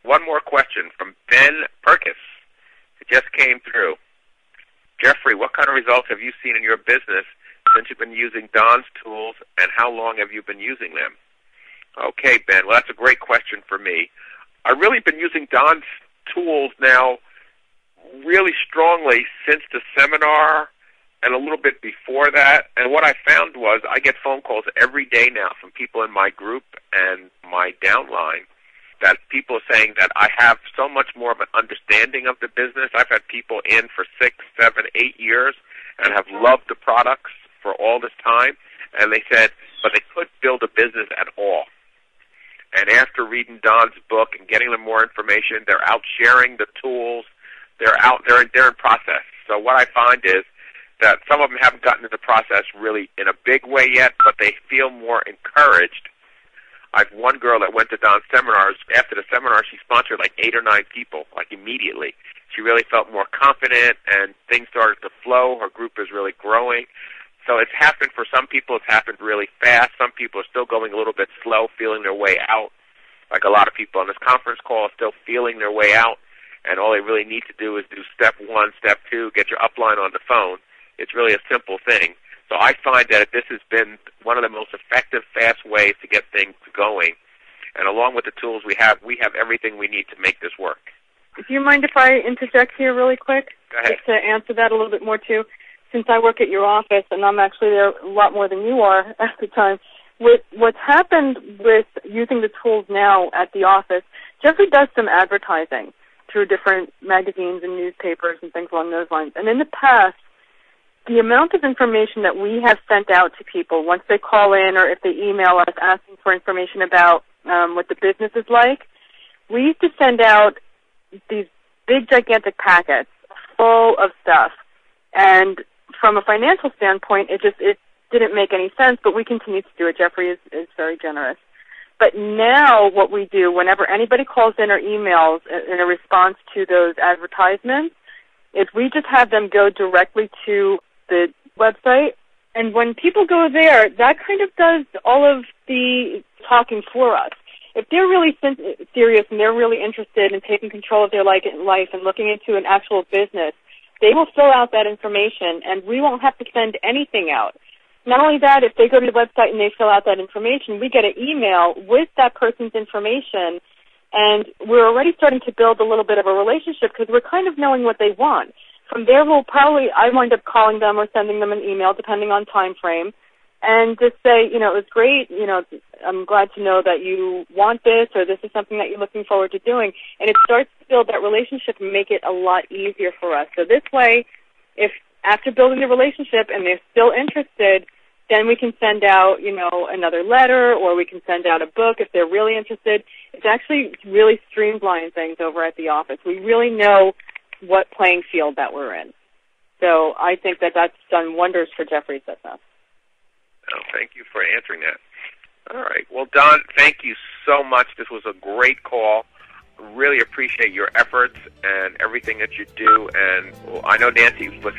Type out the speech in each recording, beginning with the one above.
one more question from Ben Perkis. It just came through. Jeffrey, what kind of results have you seen in your business since you've been using Don's tools, and how long have you been using them? Okay, Ben, well, that's a great question for me. I've really been using Don's tools now really strongly since the seminar and a little bit before that. And what I found was I get phone calls every day now from people in my group and my downline that people are saying that I have so much more of an understanding of the business. I've had people in for 6, 7, 8 years and have loved the products for all this time. And they said, but they couldn't build a business at all. And after reading Don's book and getting them more information, they're out sharing the tools. They're in process. So what I find is that some of them haven't gotten into the process really in a big way yet, but they feel more encouraged. I've one girl that went to Don's seminars. After the seminar, she sponsored like 8 or 9 people, like immediately. She really felt more confident, and things started to flow. Her group is really growing. So it's happened for some people. It's happened really fast. Some people are still going a little bit slow, feeling their way out. Like a lot of people on this conference call are still feeling their way out, and all they really need to do is do step 1, step 2, get your upline on the phone. It's really a simple thing. So I find that this has been one of the most effective, fast ways to get things going. And along with the tools we have everything we need to make this work. Do you mind if I interject here really quick? Go ahead. Just to answer that a little bit more, too. Since I work at your office, and I'm actually there a lot more than you are at the time, with what's happened with using the tools now at the office, Jeffrey does some advertising through different magazines and newspapers and things along those lines. And in the past, the amount of information that we have sent out to people once they call in or if they email us asking for information about what the business is like, we used to send out these big, gigantic packets full of stuff. And from a financial standpoint, it didn't make any sense, but we continue to do it. Jeffrey is very generous. But now what we do, whenever anybody calls in or emails in a response to those advertisements, is we just have them go directly to the website. And when people go there, that kind of does all of the talking for us. If they're really serious and they're really interested in taking control of their life and looking into an actual business, they will fill out that information, and we won't have to send anything out. Not only that, if they go to the website and they fill out that information, we get an email with that person's information, and we're already starting to build a little bit of a relationship because we're kind of knowing what they want. From there, I wind up calling them or sending them an email, depending on time frame, and just say, it was great, I'm glad to know that you want this, or this is something that you're looking forward to doing. And it starts to build that relationship and make it a lot easier for us. So this way, if after building the relationship and they're still interested, then we can send out, another letter, or we can send out a book if they're really interested. It's actually really streamlined things over at the office. We really know what playing field that we're in. So I think that that's done wonders for Jeffrey's business. Oh, thank you for answering that. All right. Well, Don, thank you so much. This was a great call. Really appreciate your efforts and everything that you do. And I know Nancy was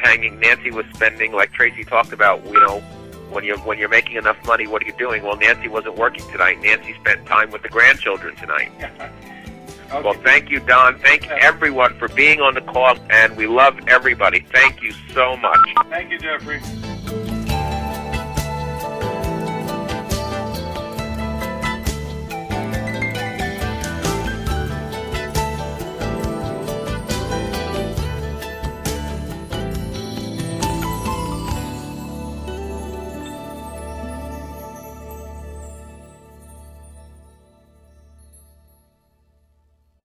spending, like Tracy talked about, when you're making enough money, what are you doing? Well, Nancy wasn't working tonight. Nancy spent time with the grandchildren tonight. Okay. Well, thank you, Don. Thank everyone for being on the call, and we love everybody. Thank you so much. Thank you, Jeffrey.